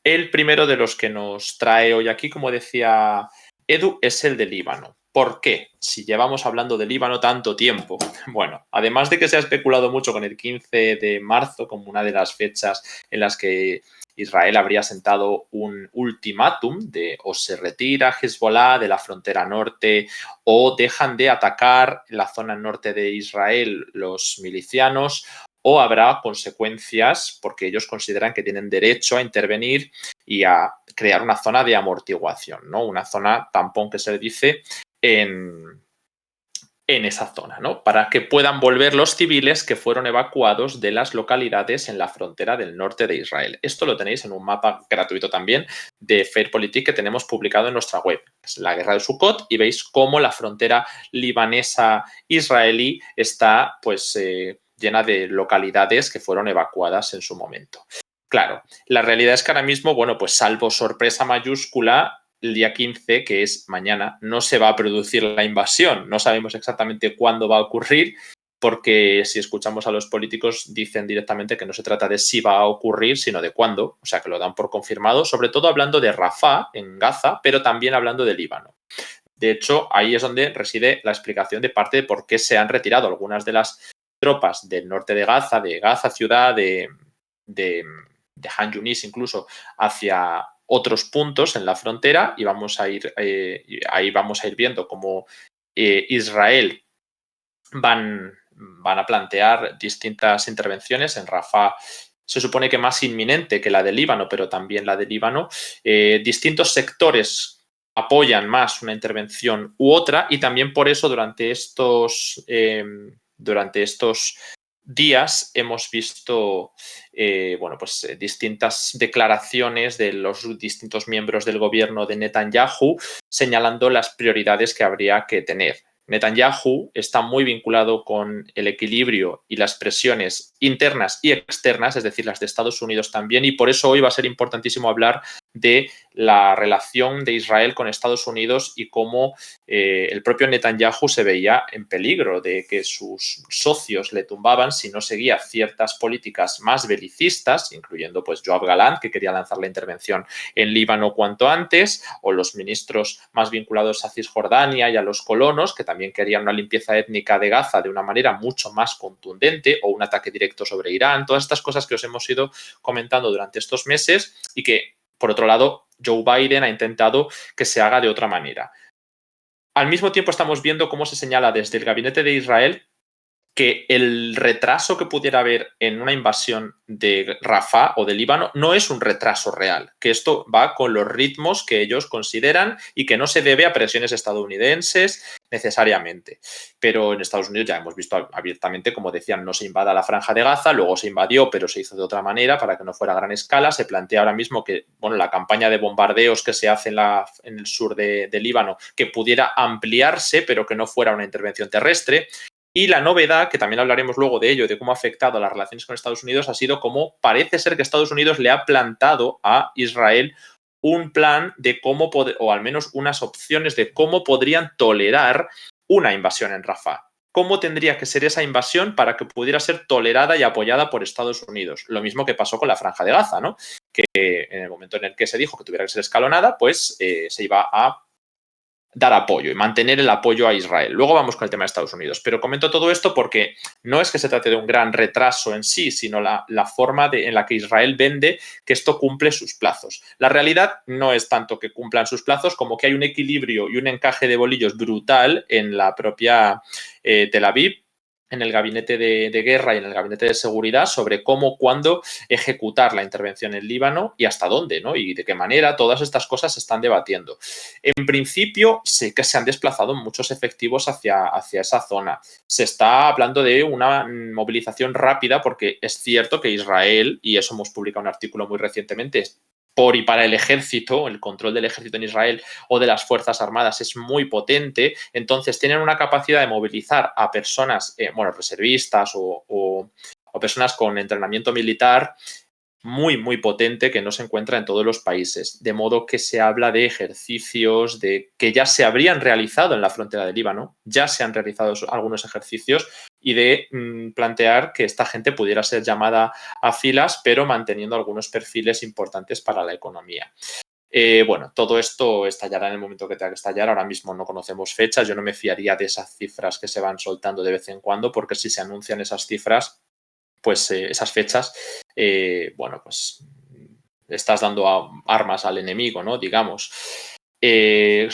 El primero de los que nos trae hoy aquí, como decía Edu, es el de Líbano. ¿Por qué? Si llevamos hablando de Líbano tanto tiempo. Bueno, además de que se ha especulado mucho con el 15 de marzo como una de las fechas en las que Israel habría sentado un ultimátum de o se retira Hezbollah de la frontera norte o dejan de atacar la zona norte de Israel los milicianos, o habrá consecuencias porque ellos consideran que tienen derecho a intervenir y a crear una zona de amortiguación, ¿no? Una zona tampón que se le dice en esa zona, ¿no? Para que puedan volver los civiles que fueron evacuados de las localidades en la frontera del norte de Israel. Esto lo tenéis en un mapa gratuito también de Fairpolitik que tenemos publicado en nuestra web. Es la guerra de Sukkot y veis cómo la frontera libanesa-israelí está pues llena de localidades que fueron evacuadas en su momento. Claro, la realidad es que ahora mismo, bueno, pues salvo sorpresa mayúscula, el día 15, que es mañana, no se va a producir la invasión. No sabemos exactamente cuándo va a ocurrir, porque si escuchamos a los políticos dicen directamente que no se trata de si va a ocurrir, sino de cuándo. O sea, que lo dan por confirmado, sobre todo hablando de Rafah, en Gaza, pero también hablando de Líbano. De hecho, ahí es donde reside la explicación de parte de por qué se han retirado algunas de las tropas del norte de Gaza ciudad, de Han Yunis incluso, hacia otros puntos en la frontera, y vamos a ir ahí vamos a ir viendo cómo Israel van a plantear distintas intervenciones. En Rafah se supone que más inminente que la de Líbano, pero también la de Líbano. Distintos sectores apoyan más una intervención u otra, y también por eso durante estos días hemos visto distintas declaraciones de los distintos miembros del gobierno de Netanyahu señalando las prioridades que habría que tener. Netanyahu está muy vinculado con el equilibrio y las presiones internas y externas, es decir, las de Estados Unidos también, y por eso hoy va a ser importantísimo hablar de la relación de Israel con Estados Unidos y cómo el propio Netanyahu se veía en peligro de que sus socios le tumbaban si no seguía ciertas políticas más belicistas, incluyendo pues Yoav Gallant, que quería lanzar la intervención en Líbano cuanto antes, o los ministros más vinculados a Cisjordania y a los colonos, que también querían una limpieza étnica de Gaza de una manera mucho más contundente, o un ataque directo sobre Irán. Todas estas cosas que os hemos ido comentando durante estos meses y que, por otro lado, Joe Biden ha intentado que se haga de otra manera. Al mismo tiempo estamos viendo cómo se señala desde el gabinete de Israel que el retraso que pudiera haber en una invasión de Rafah o de Líbano no es un retraso real, que esto va con los ritmos que ellos consideran y que no se debe a presiones estadounidenses necesariamente. Pero en Estados Unidos ya hemos visto abiertamente, como decían, no se invada la Franja de Gaza, luego se invadió, pero se hizo de otra manera para que no fuera a gran escala. Se plantea ahora mismo que la campaña de bombardeos que se hace en el sur de Líbano, que pudiera ampliarse, pero que no fuera una intervención terrestre. Y la novedad, que también hablaremos luego de ello, de cómo ha afectado a las relaciones con Estados Unidos, ha sido cómo parece ser que Estados Unidos le ha plantado a Israel un plan de cómo o al menos unas opciones de cómo podrían tolerar una invasión en Rafah. ¿Cómo tendría que ser esa invasión para que pudiera ser tolerada y apoyada por Estados Unidos? Lo mismo que pasó con la Franja de Gaza, ¿no? Que en el momento en el que se dijo que tuviera que ser escalonada, pues se iba a dar apoyo y mantener el apoyo a Israel. Luego vamos con el tema de Estados Unidos. Pero comento todo esto porque no es que se trate de un gran retraso en sí, sino la forma en la que Israel vende que esto cumple sus plazos. La realidad no es tanto que cumplan sus plazos como que hay un equilibrio y un encaje de bolillos brutal en la propia Tel Aviv, en el gabinete de guerra y en el gabinete de seguridad sobre cómo, cuándo ejecutar la intervención en Líbano y hasta dónde, ¿no? Y de qué manera. Todas estas cosas se están debatiendo. En principio, sí que se han desplazado muchos efectivos hacia esa zona. Se está hablando de una movilización rápida porque es cierto que Israel, y eso hemos publicado un artículo muy recientemente, por y para el ejército, el control del ejército en Israel o de las Fuerzas Armadas es muy potente, entonces tienen una capacidad de movilizar a personas, reservistas o personas con entrenamiento militar muy, muy potente que no se encuentra en todos los países. De modo que se habla de ejercicios que ya se habrían realizado en la frontera del Líbano, ya se han realizado algunos ejercicios y de plantear que esta gente pudiera ser llamada a filas, pero manteniendo algunos perfiles importantes para la economía. Bueno, todo esto estallará en el momento que tenga que estallar. Ahora mismo no conocemos fechas. Yo no me fiaría de esas cifras que se van soltando de vez en cuando, porque si se anuncian esas cifras, pues esas fechas, bueno, pues estás dando armas al enemigo, ¿no? Digamos.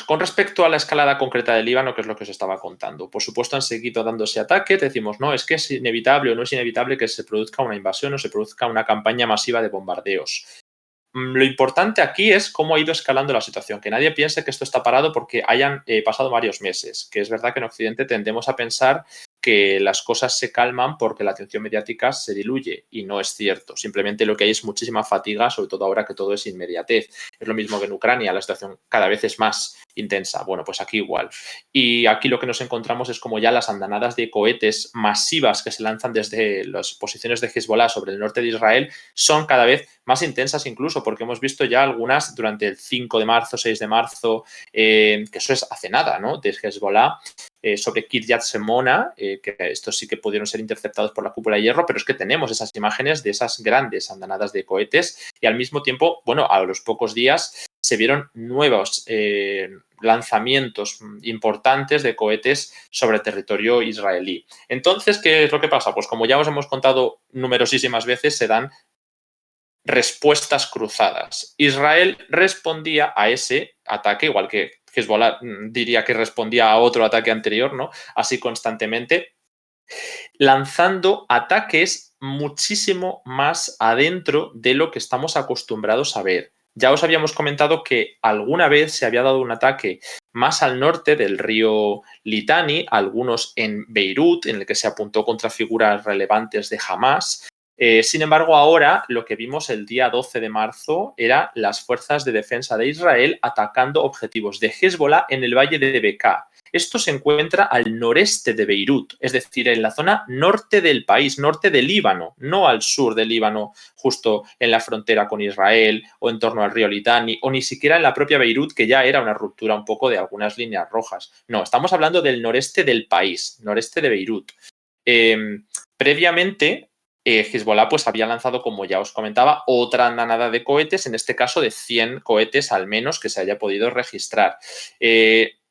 Con respecto a la escalada concreta del Líbano, que es lo que os estaba contando, por supuesto han seguido dándose ataques, decimos, no, es que es inevitable o no es inevitable que se produzca una invasión o se produzca una campaña masiva de bombardeos. Lo importante aquí es cómo ha ido escalando la situación, que nadie piense que esto está parado porque hayan pasado varios meses, que es verdad que en Occidente tendemos a pensar que las cosas se calman porque la atención mediática se diluye y no es cierto. Simplemente lo que hay es muchísima fatiga, sobre todo ahora que todo es inmediatez. Es lo mismo que en Ucrania, la situación cada vez es más intensa. Bueno, pues aquí igual. Y aquí lo que nos encontramos es como ya las andanadas de cohetes masivas que se lanzan desde las posiciones de Hezbollah sobre el norte de Israel son cada vez más intensas incluso, porque hemos visto ya algunas durante el 5 de marzo, 6 de marzo, que eso es hace nada, ¿no? De Hezbollah, sobre Kiryat Shemona, que estos sí que pudieron ser interceptados por la cúpula de hierro, pero es que tenemos esas imágenes de esas grandes andanadas de cohetes y al mismo tiempo, bueno, a los pocos días se vieron nuevos lanzamientos importantes de cohetes sobre territorio israelí. Entonces, ¿qué es lo que pasa? Pues como ya os hemos contado numerosísimas veces, se dan respuestas cruzadas. Israel respondía a ese ataque, igual que Hezbollah diría que respondía a otro ataque anterior, ¿no? Así constantemente, lanzando ataques muchísimo más adentro de lo que estamos acostumbrados a ver. Ya os habíamos comentado que alguna vez se había dado un ataque más al norte del río Litani, algunos en Beirut, en el que se apuntó contra figuras relevantes de Hamas. Sin embargo, ahora lo que vimos el día 12 de marzo era las fuerzas de defensa de Israel atacando objetivos de Hezbollah en el valle de Bekaa. Esto se encuentra al noreste de Beirut, es decir, en la zona norte del país, norte del Líbano, no al sur del Líbano, justo en la frontera con Israel o en torno al río Litani, o ni siquiera en la propia Beirut, que ya era una ruptura un poco de algunas líneas rojas. No, estamos hablando del noreste del país, noreste de Beirut. Previamente, Hezbollah pues había lanzado, como ya os comentaba, otra andanada de cohetes, en este caso de 100 cohetes al menos que se haya podido registrar.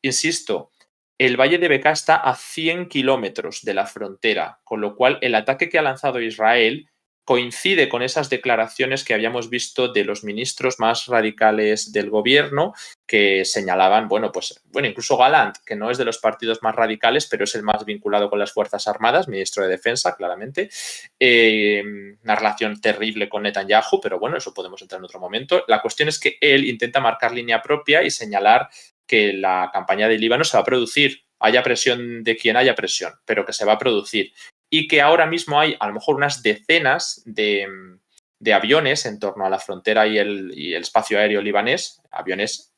Insisto, el valle de Bekaa está a 100 kilómetros de la frontera, con lo cual el ataque que ha lanzado Israel coincide con esas declaraciones que habíamos visto de los ministros más radicales del gobierno que señalaban, bueno, incluso Gallant, que no es de los partidos más radicales, pero es el más vinculado con las Fuerzas Armadas, ministro de Defensa, claramente. Una relación terrible con Netanyahu, pero bueno, eso podemos entrar en otro momento. La cuestión es que él intenta marcar línea propia y señalar que la campaña de Líbano se va a producir, haya presión de quien haya presión, pero que se va a producir. Y que ahora mismo hay a lo mejor unas decenas de aviones en torno a la frontera y el espacio aéreo libanés, aviones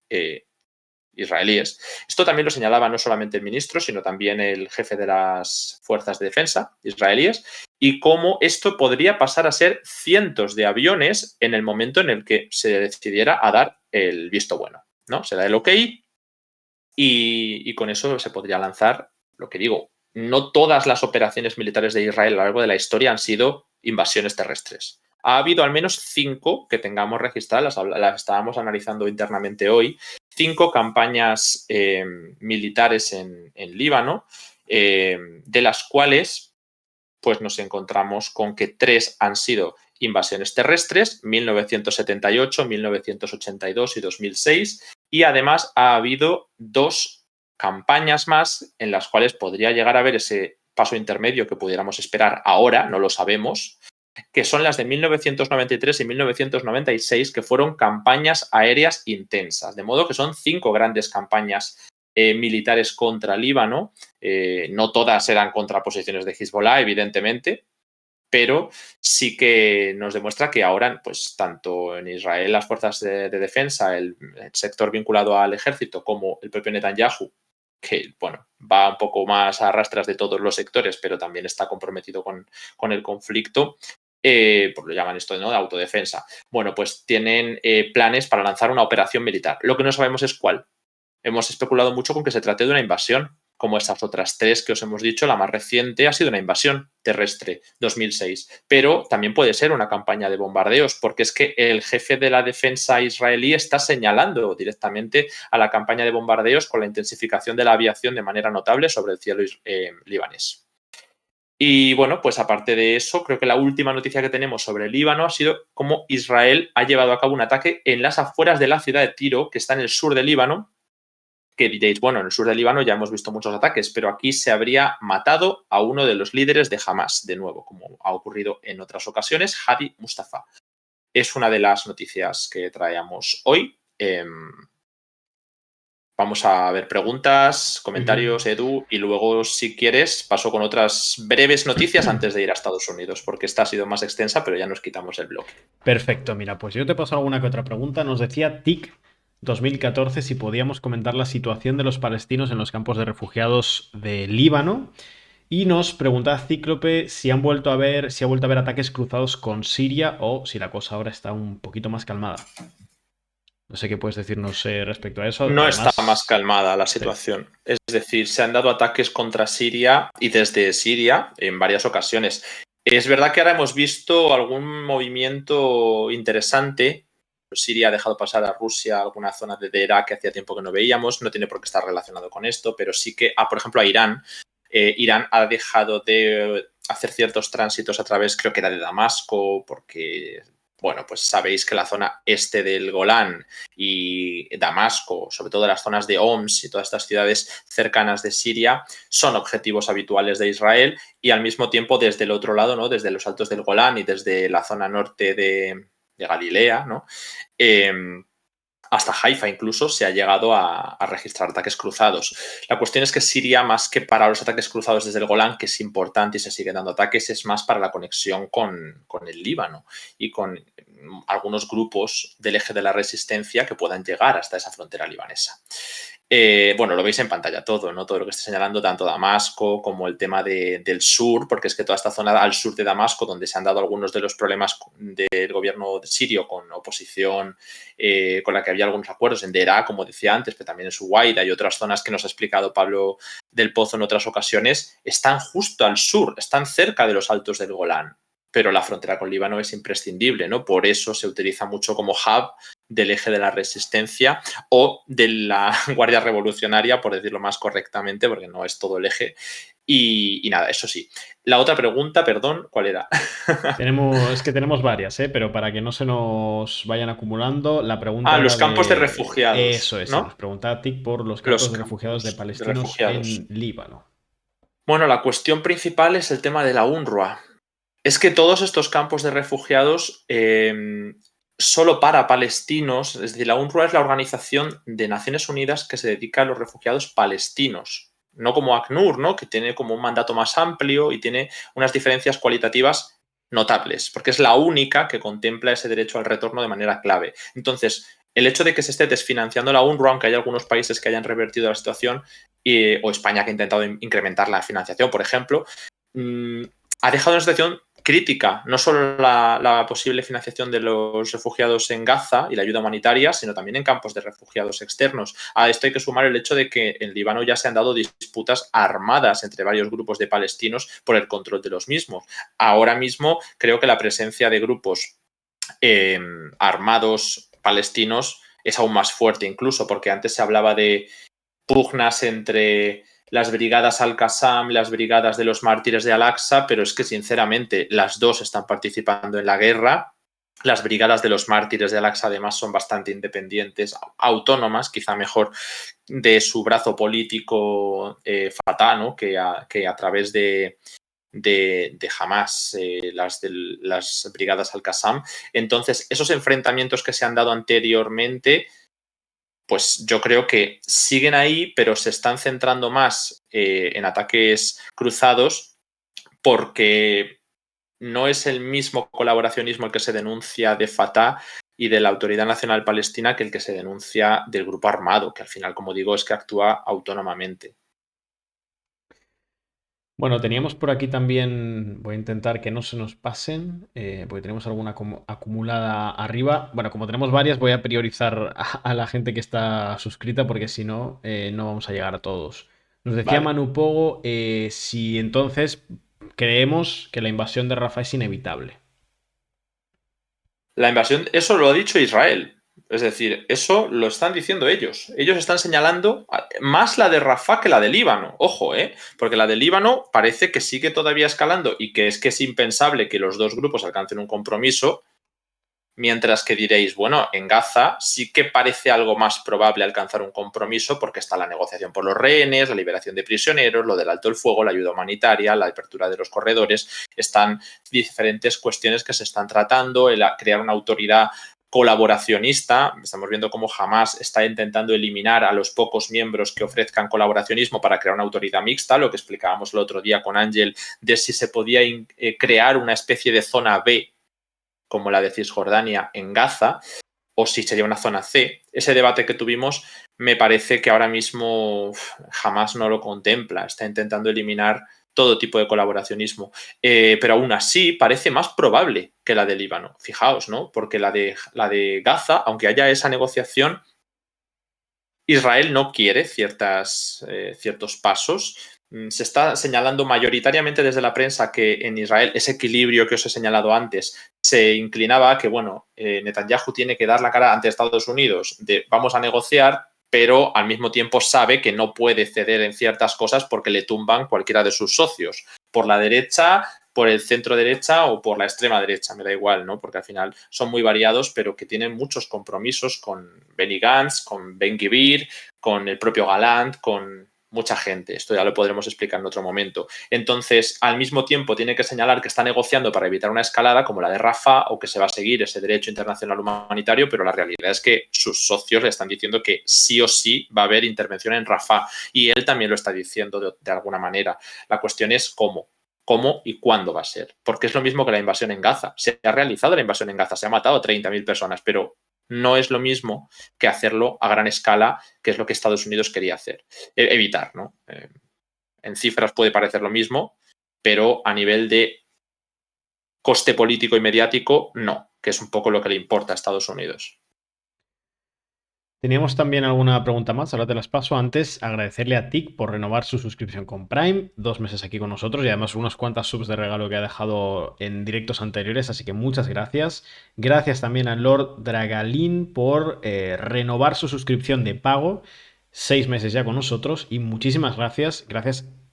israelíes. Esto también lo señalaba no solamente el ministro, sino también el jefe de las fuerzas de defensa israelíes, y cómo esto podría pasar a ser cientos de aviones en el momento en el que se decidiera a dar el visto bueno, ¿no? Se da el ok y con eso se podría lanzar, lo que digo, no todas las operaciones militares de Israel a lo largo de la historia han sido invasiones terrestres. Ha habido al menos 5 que tengamos registradas, las estábamos analizando internamente hoy, 5 campañas militares en Líbano, de las cuales pues nos encontramos con que 3 han sido invasiones terrestres, 1978, 1982 y 2006, y además ha habido 2 campañas más en las cuales podría llegar a haber ese paso intermedio que pudiéramos esperar ahora, no lo sabemos, que son las de 1993 y 1996, que fueron campañas aéreas intensas. De modo que son 5 grandes campañas militares contra Líbano. No todas eran contra posiciones de Hezbollah, evidentemente, pero sí que nos demuestra que ahora, pues tanto en Israel las fuerzas de defensa, el sector vinculado al ejército, como el propio Netanyahu, que bueno, va un poco más a rastras de todos los sectores, pero también está comprometido con el conflicto, pues lo llaman esto, ¿no?, de autodefensa. Bueno, pues tienen planes para lanzar una operación militar. Lo que no sabemos es cuál. Hemos especulado mucho con que se trate de una invasión, como estas otras tres que os hemos dicho. La más reciente ha sido una invasión terrestre, 2006, pero también puede ser una campaña de bombardeos, porque es que el jefe de la defensa israelí está señalando directamente a la campaña de bombardeos con la intensificación de la aviación de manera notable sobre el cielo libanés. Y bueno, pues aparte de eso, creo que la última noticia que tenemos sobre el Líbano ha sido cómo Israel ha llevado a cabo un ataque en las afueras de la ciudad de Tiro, que está en el sur del Líbano, que diréis, bueno, en el sur del Líbano ya hemos visto muchos ataques, pero aquí se habría matado a uno de los líderes de Hamas, de nuevo, como ha ocurrido en otras ocasiones, Hadi Mustafa. Es una de las noticias que traíamos hoy. Vamos a ver preguntas, comentarios, Edu, y luego, si quieres, paso con otras breves noticias antes de ir a Estados Unidos, porque esta ha sido más extensa, pero ya nos quitamos el bloque. Perfecto, mira, pues yo te paso alguna que otra pregunta. Nos decía TIC 2014 si podíamos comentar la situación de los palestinos en los campos de refugiados de Líbano. Y nos preguntaba Cíclope si ha vuelto a haber ataques cruzados con Siria o si la cosa ahora está un poquito más calmada. No sé qué puedes decirnos respecto a eso. No está más Además, calmada la sí. situación. Es decir, se han dado ataques contra Siria y desde Siria en varias ocasiones. Es verdad que ahora hemos visto algún movimiento interesante. Siria ha dejado pasar a Rusia alguna zona de Irak que hacía tiempo que no veíamos. No tiene por qué estar relacionado con esto, pero sí que, por ejemplo, a Irán. Irán ha dejado de hacer ciertos tránsitos a través, creo que era de Damasco, porque, bueno, pues sabéis que la zona este del Golán y Damasco, sobre todo las zonas de Homs y todas estas ciudades cercanas de Siria, son objetivos habituales de Israel, y al mismo tiempo desde el otro lado, ¿no? Desde los altos del Golán y desde la zona norte de Galilea, ¿no? Hasta Haifa incluso se ha llegado a registrar ataques cruzados. La cuestión es que Siria, más que para los ataques cruzados desde el Golán, que es importante y se siguen dando ataques, es más para la conexión con el Líbano y con algunos grupos del eje de la resistencia que puedan llegar hasta esa frontera libanesa. Bueno, lo veis en pantalla todo, ¿no? Todo lo que estoy señalando, tanto Damasco como el tema del sur, porque es que toda esta zona al sur de Damasco, donde se han dado algunos de los problemas del gobierno sirio con oposición, con la que había algunos acuerdos en Deraa, como decía antes, pero también en Suwaida y otras zonas que nos ha explicado Pablo del Pozo en otras ocasiones, están justo al sur, están cerca de los altos del Golán, pero la frontera con Líbano es imprescindible, ¿no? Por eso se utiliza mucho como hub del eje de la resistencia o de la Guardia Revolucionaria, por decirlo más correctamente, porque no es todo el eje. Y nada, eso sí. La otra pregunta, perdón, ¿cuál era? Es que tenemos varias, pero para que no se nos vayan acumulando, la pregunta era Los campos de de... refugiados, Eso es, ¿no? nos preguntaba TIC por los Los campos de refugiados de campos de palestinos refugiados. en Líbano. Bueno, la cuestión principal es el tema de la UNRWA. Es que todos estos campos de refugiados solo para palestinos, es decir, la UNRWA es la Organización de Naciones Unidas que se dedica a los refugiados palestinos, no como ACNUR, ¿no? Que tiene como un mandato más amplio y tiene unas diferencias cualitativas notables, porque es la única que contempla ese derecho al retorno de manera clave. Entonces, el hecho de que se esté desfinanciando la UNRWA, aunque hay algunos países que hayan revertido la situación, o España que ha intentado incrementar la financiación, por ejemplo, ha dejado una situación crítica, no solo la posible financiación de los refugiados en Gaza y la ayuda humanitaria, sino también en campos de refugiados externos. A esto hay que sumar el hecho de que en Líbano ya se han dado disputas armadas entre varios grupos de palestinos por el control de los mismos. Ahora mismo creo que la presencia de grupos armados palestinos es aún más fuerte, incluso porque antes se hablaba de pugnas entre las brigadas Al-Qassam, las brigadas de los mártires de Al-Aqsa, pero es que sinceramente las dos están participando en la guerra. Las brigadas de los mártires de Al-Aqsa además son bastante independientes, autónomas, quizá mejor de su brazo político Fatah, ¿no? que a través de Hamas, las brigadas Al-Qassam. Entonces, esos enfrentamientos que se han dado anteriormente, pues yo creo que siguen ahí, pero se están centrando más en ataques cruzados, porque no es el mismo colaboracionismo el que se denuncia de Fatah y de la Autoridad Nacional Palestina que el que se denuncia del grupo armado, que al final, como digo, es que actúa autónomamente. Bueno, teníamos por aquí también, voy a intentar que no se nos pasen, porque tenemos alguna acumulada arriba. Bueno, como tenemos varias, voy a priorizar a la gente que está suscrita, porque si no, no vamos a llegar a todos. Nos decía Vale. Manu Pogo si entonces creemos que la invasión de Rafah es inevitable. La invasión, eso lo ha dicho Israel. Es decir, eso lo están diciendo ellos. Ellos están señalando más la de Rafah que la de Líbano. Ojo, porque la de Líbano parece que sigue todavía escalando y que es impensable que los dos grupos alcancen un compromiso. Mientras que diréis, bueno, en Gaza sí que parece algo más probable alcanzar un compromiso porque está la negociación por los rehenes, la liberación de prisioneros, lo del alto el fuego, la ayuda humanitaria, la apertura de los corredores. Están diferentes cuestiones que se están tratando, crear una autoridad colaboracionista. Estamos viendo cómo Hamas está intentando eliminar a los pocos miembros que ofrezcan colaboracionismo para crear una autoridad mixta, lo que explicábamos el otro día con Ángel, de si se podía crear una especie de zona B como la de Cisjordania en Gaza, o si sería una zona C. Ese debate que tuvimos me parece que ahora mismo jamás no lo contempla. Está intentando eliminar todo tipo de colaboracionismo. Pero aún así parece más probable que la de Líbano. Fijaos, ¿no? Porque la de Gaza, aunque haya esa negociación, Israel no quiere ciertos pasos. Se está señalando mayoritariamente desde la prensa que en Israel ese equilibrio que os he señalado antes se inclinaba a que, bueno, Netanyahu tiene que dar la cara ante Estados Unidos de vamos a negociar, pero al mismo tiempo sabe que no puede ceder en ciertas cosas porque le tumban cualquiera de sus socios. Por la derecha, por el centro derecha o por la extrema derecha, me da igual, ¿no? Porque al final son muy variados, pero que tienen muchos compromisos con Benny Gantz, con Ben Gvir, con el propio Gallant, con mucha gente. Esto ya lo podremos explicar en otro momento. Entonces, al mismo tiempo, tiene que señalar que está negociando para evitar una escalada como la de Rafah o que se va a seguir ese derecho internacional humanitario, pero la realidad es que sus socios le están diciendo que sí o sí va a haber intervención en Rafah y él también lo está diciendo de alguna manera. La cuestión es cómo y cuándo va a ser. Porque es lo mismo que la invasión en Gaza. Se ha realizado la invasión en Gaza, se ha matado a 30.000 personas, pero no es lo mismo que hacerlo a gran escala, que es lo que Estados Unidos quería hacer. Evitar, ¿no? En cifras puede parecer lo mismo, pero a nivel de coste político y mediático, no, que es un poco lo que le importa a Estados Unidos. Teníamos también alguna pregunta más, ahora te las paso. Antes, agradecerle a TIC por renovar su suscripción con Prime, 2 meses aquí con nosotros y además unas cuantas subs de regalo que ha dejado en directos anteriores, así que muchas gracias. Gracias también a Lord Dragalin por renovar su suscripción de pago, 6 meses ya con nosotros y muchísimas gracias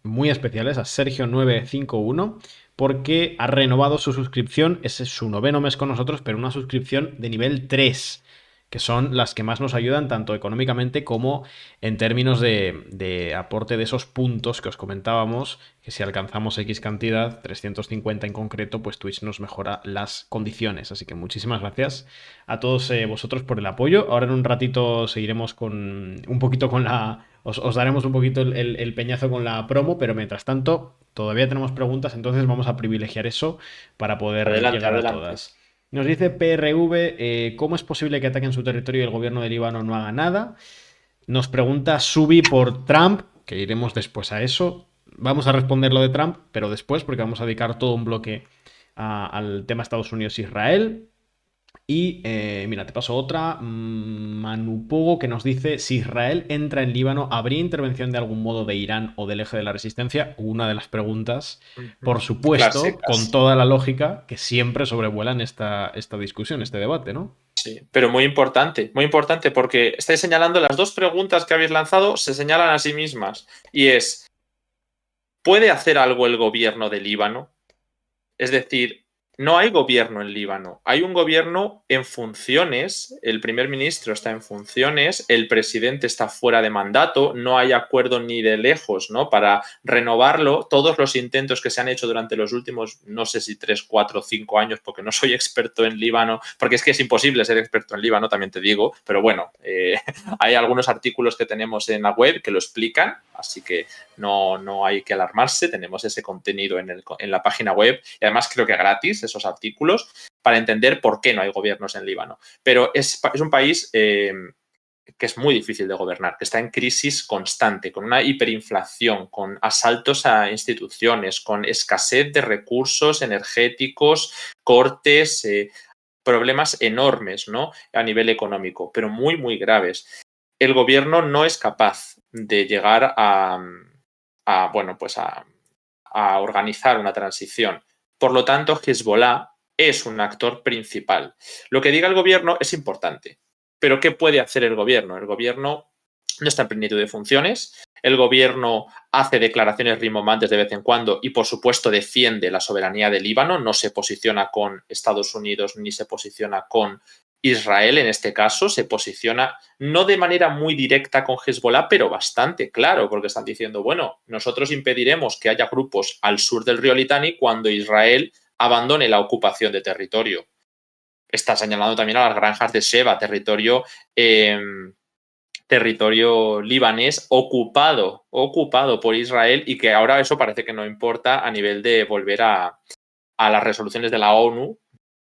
muy especiales a Sergio951 porque ha renovado su suscripción, ese es su 9.º mes con nosotros, pero una suscripción de nivel 3 que son las que más nos ayudan tanto económicamente como en términos de aporte de esos puntos que os comentábamos, que si alcanzamos X cantidad, 350 en concreto, pues Twitch nos mejora las condiciones. Así que muchísimas gracias a todos vosotros por el apoyo. Ahora en un ratito seguiremos con un poquito con la... Os daremos un poquito el peñazo con la promo, pero mientras tanto todavía tenemos preguntas, entonces vamos a privilegiar eso para poder Adelante, llegar a adelante. todas. Nos dice PRV, ¿cómo es posible que ataquen su territorio y el gobierno de Líbano no haga nada? Nos pregunta Subi por Trump, que iremos después a eso. Vamos a responder lo de Trump, pero después, porque vamos a dedicar todo un bloque al tema Estados Unidos-Israel. Y mira, te paso otra. Manu Pogo que nos dice: si Israel entra en Líbano, ¿habría intervención de algún modo de Irán o del eje de la resistencia? Una de las preguntas, por supuesto, con Clásicas. toda la lógica que siempre sobrevuelan esta discusión, este debate, ¿no? Sí, pero muy importante, porque estáis señalando las dos preguntas que habéis lanzado, se señalan a sí mismas. Y es, ¿puede hacer algo el gobierno de Líbano? Es decir, no hay gobierno en Líbano, hay un gobierno en funciones, el primer ministro está en funciones, el presidente está fuera de mandato, no hay acuerdo ni de lejos, ¿no? Para renovarlo. Todos los intentos que se han hecho durante los últimos, no sé si 3, 4, 5 años, porque no soy experto en Líbano, porque es que es imposible ser experto en Líbano, también te digo, pero bueno, hay algunos artículos que tenemos en la web que lo explican, así que no hay que alarmarse, tenemos ese contenido en la página web y además creo que gratis esos artículos para entender por qué no hay gobiernos en Líbano. Pero es un país que es muy difícil de gobernar, que está en crisis constante, con una hiperinflación, con asaltos a instituciones, con escasez de recursos energéticos, cortes, problemas enormes, ¿no? A nivel económico, pero muy, muy graves. El gobierno no es capaz de llegar bueno, pues a organizar una transición. Por lo tanto, Hezbollah es un actor principal. Lo que diga el gobierno es importante, pero ¿qué puede hacer el gobierno? El gobierno no está en plenitud de funciones. El gobierno hace declaraciones rimbombantes de vez en cuando y, por supuesto, defiende la soberanía del Líbano. No se posiciona con Estados Unidos ni se posiciona con Israel en este caso. Se posiciona no de manera muy directa con Hezbollah, pero bastante claro, porque están diciendo, bueno, nosotros impediremos que haya grupos al sur del río Litani cuando Israel abandone la ocupación de territorio. Está señalando también a las granjas de Sheba, territorio libanés ocupado por Israel, y que ahora eso parece que no importa a nivel de volver a las resoluciones de la ONU.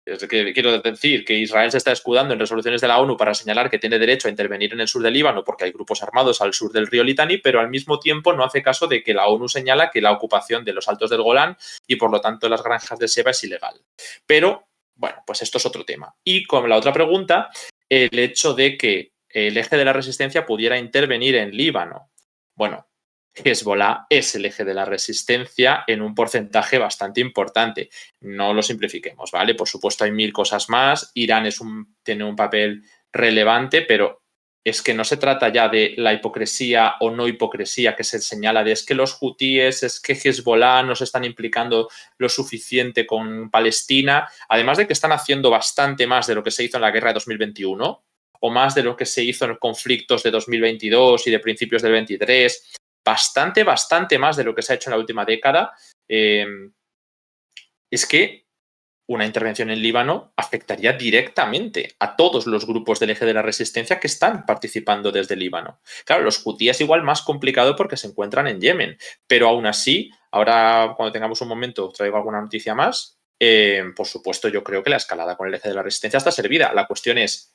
Es que quiero decir que Israel se está escudando en resoluciones de la ONU para señalar que tiene derecho a intervenir en el sur del Líbano porque hay grupos armados al sur del río Litani, pero al mismo tiempo no hace caso de que la ONU señala que la ocupación de los altos del Golán y por lo tanto las granjas de Sheba es ilegal. Pero, bueno, pues esto es otro tema. Y con la otra pregunta, el hecho de que el eje de la resistencia pudiera intervenir en Líbano. Bueno, Hezbollah es el eje de la resistencia en un porcentaje bastante importante. No lo simplifiquemos, ¿vale? Por supuesto hay mil cosas más. Irán tiene un papel relevante, pero es que no se trata ya de la hipocresía o no hipocresía que se señala de es que los hutíes, es que Hezbollah no se están implicando lo suficiente con Palestina, además de que están haciendo bastante más de lo que se hizo en la guerra de 2021 o más de lo que se hizo en los conflictos de 2022 y de principios del 23, bastante más de lo que se ha hecho en la última década. Es que una intervención en Líbano afectaría directamente a todos los grupos del eje de la resistencia que están participando desde Líbano. Claro, los hutíes igual más complicado porque se encuentran en Yemen, pero aún así, ahora cuando tengamos un momento traigo alguna noticia más. Por supuesto, yo creo que la escalada con el eje de la resistencia está servida. La cuestión es,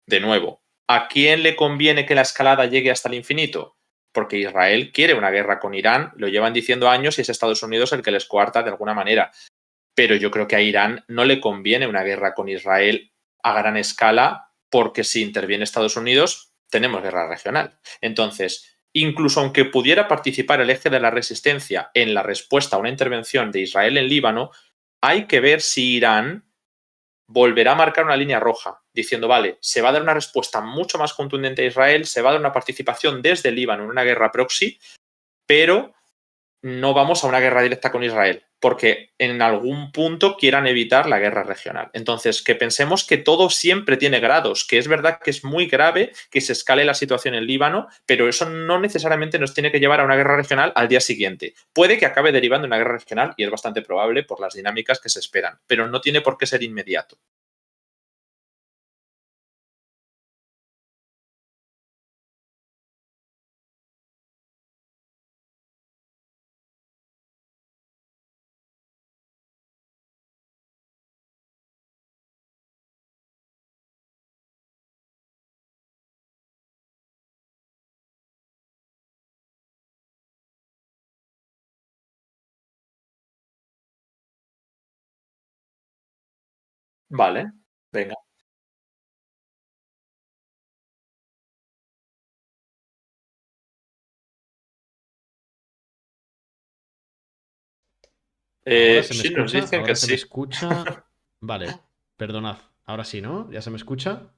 de nuevo, ¿a quién le conviene que la escalada llegue hasta el infinito? Porque Israel quiere una guerra con Irán, lo llevan diciendo años y es Estados Unidos el que les coarta de alguna manera. Pero yo creo que a Irán no le conviene una guerra con Israel a gran escala, porque si interviene Estados Unidos, tenemos guerra regional. Entonces, incluso aunque pudiera participar el eje de la resistencia en la respuesta a una intervención de Israel en Líbano, hay que ver si Irán volverá a marcar una línea roja, diciendo, vale, se va a dar una respuesta mucho más contundente a Israel, se va a dar una participación desde el Líbano en una guerra proxy, pero no vamos a una guerra directa con Israel, porque en algún punto quieran evitar la guerra regional. Entonces, que pensemos que todo siempre tiene grados, que es verdad que es muy grave que se escale la situación en Líbano, pero eso no necesariamente nos tiene que llevar a una guerra regional al día siguiente. Puede que acabe derivando en una guerra regional y es bastante probable por las dinámicas que se esperan, pero no tiene por qué ser inmediato. Vale, venga. Ahora se me Sí, nos escucha, dicen ahora que se me sí. escucha. Vale, perdonad. Ahora sí, ¿no? ¿Ya se me escucha?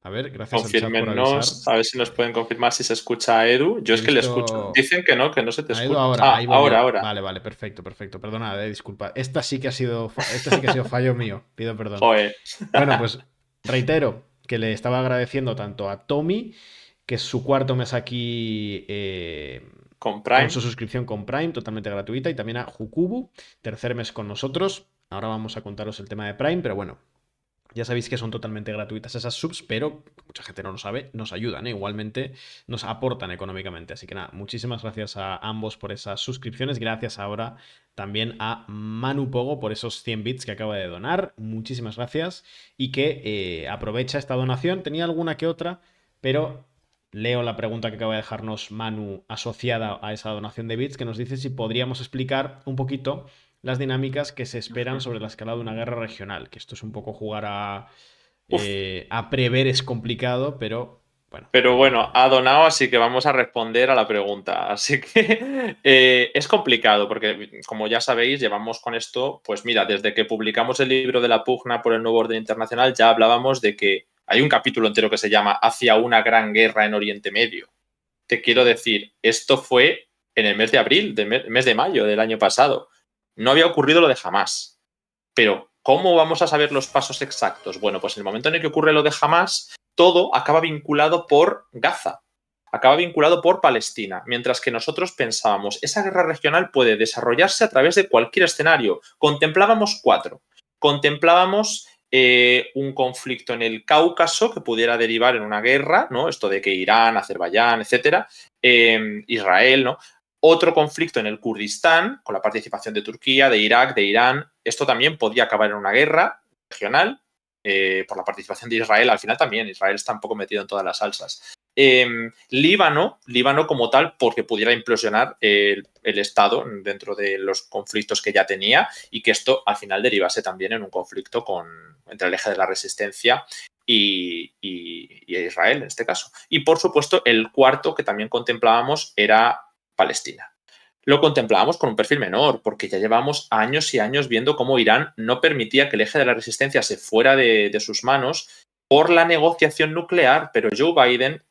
A ver, gracias al chat por avisar. Confírmenos, a ver si nos pueden confirmar si se escucha a Edu. Yo He es que le escucho. visto Dicen que no se te a Edu escucha. ahora, Ah, ahí voy ahora, yo. ahora. Vale, vale, perfecto, perfecto. Perdonad, disculpa. Esta sí que ha sido fallo mío. Pido perdón. Joder. Bueno, pues reitero que le estaba agradeciendo tanto a Tommy, que es su cuarto mes aquí Con con su Prime. suscripción con Prime, totalmente gratuita, y también a Jukubu, tercer mes con nosotros. Ahora vamos a contaros el tema de Prime, pero bueno, ya sabéis que son totalmente gratuitas esas subs, pero mucha gente no lo sabe, nos ayudan, ¿eh? Igualmente nos aportan económicamente. Así que nada, muchísimas gracias a ambos por esas suscripciones. Gracias ahora también a Manu Pogo por esos 100 bits que acaba de donar. Muchísimas gracias. Y que aprovecha esta donación. Tenía alguna que otra, pero leo la pregunta que acaba de dejarnos Manu asociada a esa donación de bits, que nos dice si podríamos explicar un poquito las dinámicas que se esperan sobre la escalada de una guerra regional, que esto es un poco jugar Uf, a prever, es complicado, pero Bueno. Pero bueno, ha donado, así que vamos a responder a la pregunta. Así que es complicado porque, como ya sabéis, llevamos con esto, pues mira, desde que publicamos el libro de la pugna por el nuevo orden internacional, ya hablábamos de que hay un capítulo entero que se llama Hacia una gran guerra en Oriente Medio. Te quiero decir, esto fue en el mes de abril, mes de mayo del año pasado. No había ocurrido lo de Hamás. Pero, ¿cómo vamos a saber los pasos exactos? Bueno, pues en el momento en el que ocurre lo de Hamás, todo acaba vinculado por Gaza, acaba vinculado por Palestina, mientras que nosotros pensábamos, esa guerra regional puede desarrollarse a través de cualquier escenario. Contemplábamos 4. Contemplábamos un conflicto en el Cáucaso que pudiera derivar en una guerra, ¿no? Esto de que Irán, Azerbaiyán, etcétera, Israel, ¿no? Otro conflicto en el Kurdistán, con la participación de Turquía, de Irak, de Irán. Esto también podía acabar en una guerra regional, por la participación de Israel. Al final también, Israel está un poco metido en todas las salsas. Líbano como tal, porque pudiera implosionar el Estado dentro de los conflictos que ya tenía y que esto al final derivase también en un conflicto entre el eje de la resistencia y Israel en este caso. Y por supuesto, el cuarto que también contemplábamos era Palestina. Lo contemplábamos con un perfil menor, porque ya llevamos años y años viendo cómo Irán no permitía que el eje de la resistencia se fuera de sus manos por la negociación nuclear, pero Joe Biden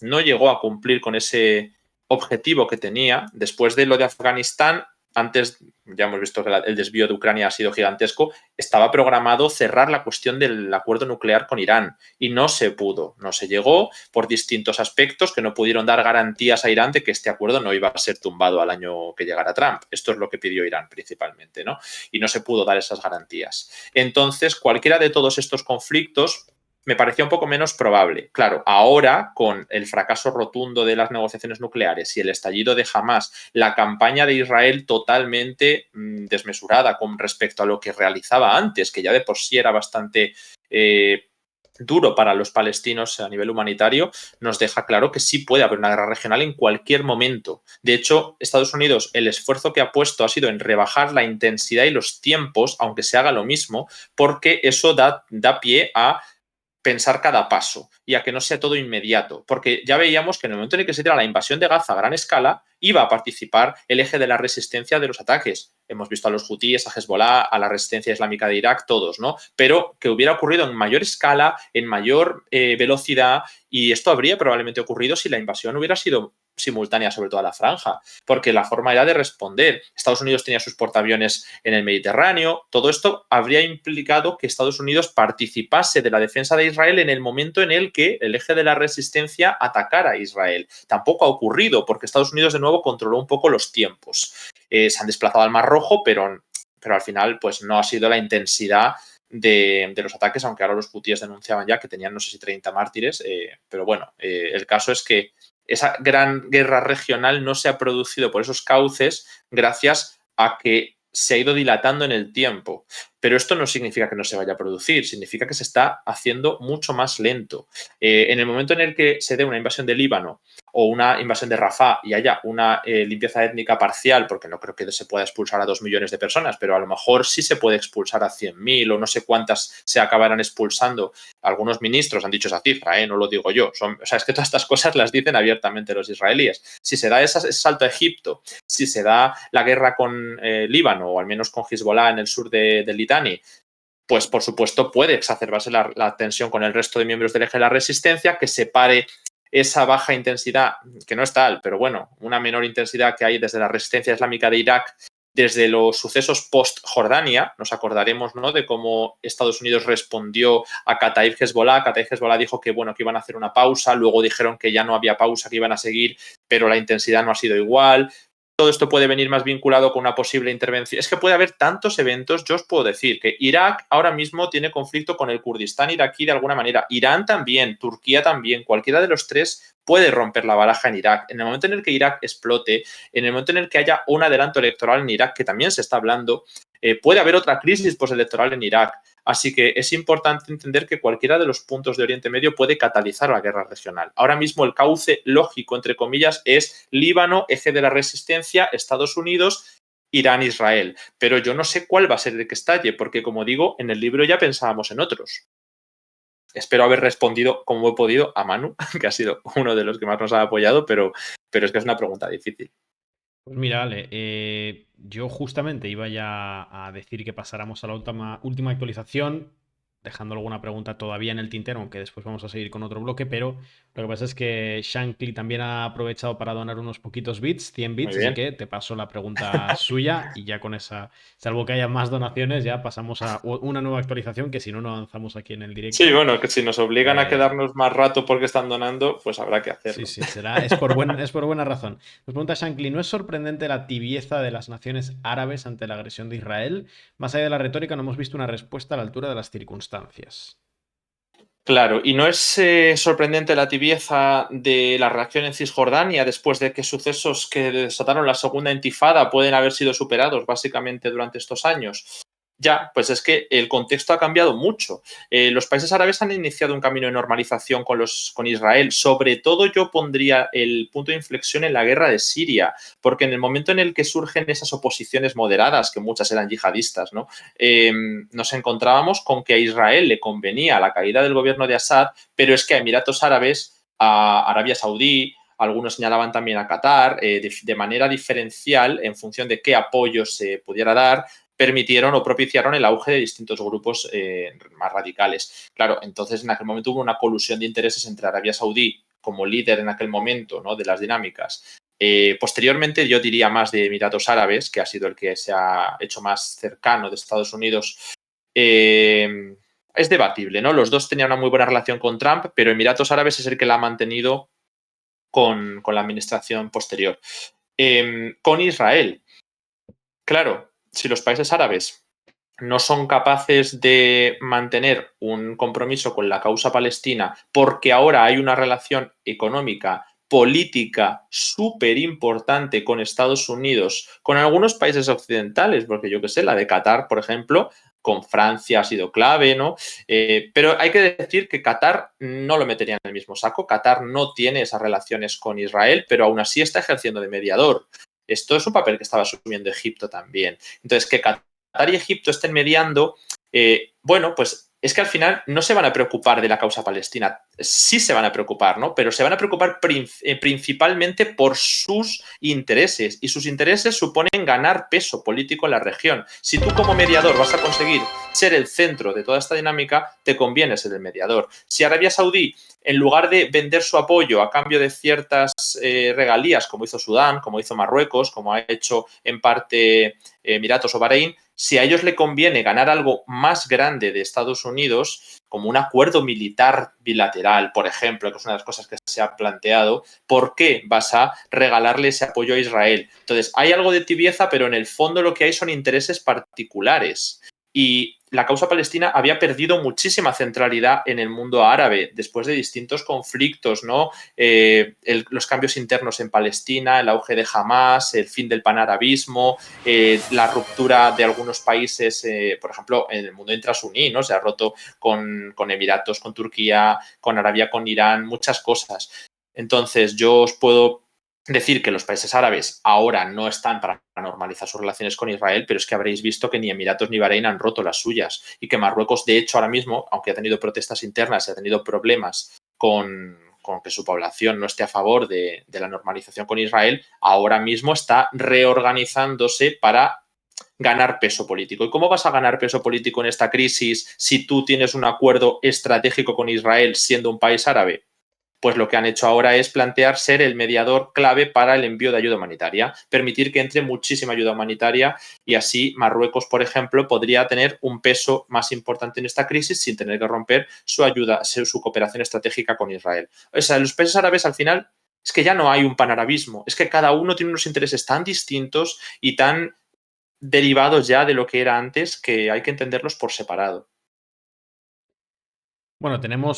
no llegó a cumplir con ese objetivo que tenía. Después de lo de Afganistán, antes ya hemos visto que el desvío de Ucrania ha sido gigantesco, estaba programado cerrar la cuestión del acuerdo nuclear con Irán y no se pudo, no se llegó por distintos aspectos que no pudieron dar garantías a Irán de que este acuerdo no iba a ser tumbado al año que llegara Trump. Esto es lo que pidió Irán principalmente, ¿no? Y no se pudo dar esas garantías. Entonces, cualquiera de todos estos conflictos me parecía un poco menos probable. Claro, ahora, con el fracaso rotundo de las negociaciones nucleares y el estallido de Hamás, la campaña de Israel totalmente desmesurada con respecto a lo que realizaba antes, que ya de por sí era bastante duro para los palestinos a nivel humanitario, nos deja claro que sí puede haber una guerra regional en cualquier momento. De hecho, Estados Unidos, el esfuerzo que ha puesto ha sido en rebajar la intensidad y los tiempos, aunque se haga lo mismo, porque eso da pie a pensar cada paso y a que no sea todo inmediato, porque ya veíamos que en el momento en el que se diera la invasión de Gaza a gran escala, iba a participar el eje de la resistencia de los ataques. Hemos visto a los hutíes, a Hezbollah, a la resistencia islámica de Irak, todos, ¿no? Pero que hubiera ocurrido en mayor escala, en mayor velocidad, y esto habría probablemente ocurrido si la invasión hubiera sido simultánea sobre toda la franja, porque la forma era de responder. Estados Unidos tenía sus portaaviones en el Mediterráneo. Todo esto habría implicado que Estados Unidos participase de la defensa de Israel en el momento en el que el eje de la resistencia atacara a Israel. Tampoco ha ocurrido, porque Estados Unidos de nuevo controló un poco los tiempos. Se han desplazado al Mar Rojo, pero al final pues no ha sido la intensidad de los ataques, aunque ahora los hutíes denunciaban ya que tenían no sé si 30 mártires, pero bueno, el caso es que esa gran guerra regional no se ha producido por esos cauces gracias a que se ha ido dilatando en el tiempo. Pero esto no significa que no se vaya a producir, significa que se está haciendo mucho más lento. En el momento en el que se dé una invasión de Líbano o una invasión de Rafah y haya una limpieza étnica parcial, porque no creo que se pueda expulsar a 2 millones de personas, pero a lo mejor sí se puede expulsar a 100.000 o no sé cuántas se acabarán expulsando. Algunos ministros han dicho esa cifra, no lo digo yo. Es que todas estas cosas las dicen abiertamente los israelíes. Si se da ese salto a Egipto, si se da la guerra con Líbano o al menos con Hezbollah en el sur del Litani, pues por supuesto puede exacerbarse la tensión con el resto de miembros del eje de la resistencia, que separe esa baja intensidad, que no es tal, pero bueno, una menor intensidad que hay desde la resistencia islámica de Irak, desde los sucesos post-Jordania. Nos acordaremos, ¿no?, de cómo Estados Unidos respondió a Kataib Hezbollah. Kataib Hezbollah dijo que, bueno, que iban a hacer una pausa, luego dijeron que ya no había pausa, que iban a seguir, pero la intensidad no ha sido igual. Todo esto puede venir más vinculado con una posible intervención. Es que puede haber tantos eventos. Yo os puedo decir que Irak ahora mismo tiene conflicto con el Kurdistán iraquí de alguna manera. Irán también, Turquía también. Cualquiera de los tres puede romper la baraja en Irak. En el momento en el que Irak explote, en el momento en el que haya un adelanto electoral en Irak, que también se está hablando, puede haber otra crisis postelectoral en Irak. Así que es importante entender que cualquiera de los puntos de Oriente Medio puede catalizar la guerra regional. Ahora mismo el cauce lógico, entre comillas, es Líbano, eje de la resistencia, Estados Unidos, Irán, Israel. Pero yo no sé cuál va a ser el que estalle, porque como digo, en el libro ya pensábamos en otros. espero haber respondido como he podido a Manu, que ha sido uno de los que más nos ha apoyado, pero es que es una pregunta difícil. Pues mira, Ale, yo justamente iba ya a decir que pasáramos a la última actualización, dejando alguna pregunta todavía en el tintero, aunque después vamos a seguir con otro bloque, pero lo que pasa es que Shankly también ha aprovechado para donar unos poquitos bits, 100 Muy bits, así bien. que te paso la pregunta suya y ya con esa, salvo que haya más donaciones, ya pasamos a una nueva actualización, que si no, no avanzamos aquí en el Sí, directo. bueno, que si nos obligan a quedarnos más rato porque están donando, pues habrá que Sí, hacerlo. sí, es por buena razón. Nos pregunta Shankly, ¿no es sorprendente la tibieza de las naciones árabes ante la agresión de Israel? Más allá de la retórica, no hemos visto una respuesta a la altura de las circunstancias. Claro, y no es sorprendente la tibieza de la reacción en Cisjordania después de que sucesos que desataron la segunda intifada pueden haber sido superados básicamente durante estos años. Ya, pues es que el contexto ha cambiado mucho. Los países árabes han iniciado un camino de normalización con Israel. Sobre todo yo pondría el punto de inflexión en la guerra de Siria, porque en el momento en el que surgen esas oposiciones moderadas, que muchas eran yihadistas, ¿no? Nos encontrábamos con que a Israel le convenía la caída del gobierno de Assad, pero es que a Emiratos Árabes, a Arabia Saudí, algunos señalaban también a Qatar, de manera diferencial en función de qué apoyo se pudiera dar, permitieron o propiciaron el auge de distintos grupos más radicales. Claro, entonces en aquel momento hubo una colusión de intereses entre Arabia Saudí como líder en aquel momento, ¿no?, de las dinámicas. Posteriormente yo diría más de Emiratos Árabes, que ha sido el que se ha hecho más cercano de Estados Unidos. Es debatible, ¿no? Los dos tenían una muy buena relación con Trump, pero Emiratos Árabes es el que la ha mantenido con la administración posterior. Con Israel, claro, si los países árabes no son capaces de mantener un compromiso con la causa palestina porque ahora hay una relación económica, política súper importante con Estados Unidos, con algunos países occidentales, porque yo qué sé, la de Qatar, por ejemplo, con Francia ha sido clave, ¿no? Pero hay que decir que Qatar no lo metería en el mismo saco. Qatar no tiene esas relaciones con Israel, pero aún así está ejerciendo de mediador. Esto es un papel que estaba asumiendo Egipto también. Entonces, que Qatar y Egipto estén mediando, bueno, pues es que al final no se van a preocupar de la causa palestina. Sí se van a preocupar, ¿no? Pero se van a preocupar principalmente por sus intereses. Y sus intereses suponen ganar peso político en la región. Si tú como mediador vas a conseguir ser el centro de toda esta dinámica, te conviene ser el mediador. Si Arabia Saudí, en lugar de vender su apoyo a cambio de ciertas regalías, como hizo Sudán, como hizo Marruecos, como ha hecho en parte Emiratos o Bahrein, si a ellos le conviene ganar algo más grande de Estados Unidos, como un acuerdo militar bilateral, por ejemplo, que es una de las cosas que se ha planteado, ¿por qué vas a regalarle ese apoyo a Israel? Entonces, hay algo de tibieza, pero en el fondo lo que hay son intereses particulares. Y la causa palestina había perdido muchísima centralidad en el mundo árabe después de distintos conflictos, ¿no? Los cambios internos en Palestina, el auge de Hamas, el fin del panarabismo, la ruptura de algunos países, por ejemplo, en el mundo intrasuní, ¿no? Se ha roto con Emiratos, con Turquía, con Arabia, con Irán, muchas cosas. Entonces, yo os puedo decir que los países árabes ahora no están para normalizar sus relaciones con Israel, pero es que habréis visto que ni Emiratos ni Bahrein han roto las suyas y que Marruecos, de hecho, ahora mismo, aunque ha tenido protestas internas y ha tenido problemas con que su población no esté a favor de la normalización con Israel, ahora mismo está reorganizándose para ganar peso político. ¿Y cómo vas a ganar peso político en esta crisis si tú tienes un acuerdo estratégico con Israel siendo un país árabe? Pues lo que han hecho ahora es plantear ser el mediador clave para el envío de ayuda humanitaria, permitir que entre muchísima ayuda humanitaria y así Marruecos, por ejemplo, podría tener un peso más importante en esta crisis sin tener que romper su ayuda, su cooperación estratégica con Israel. O sea, los países árabes al final es que ya no hay un panarabismo, es que cada uno tiene unos intereses tan distintos y tan derivados ya de lo que era antes que hay que entenderlos por separado. Bueno, tenemos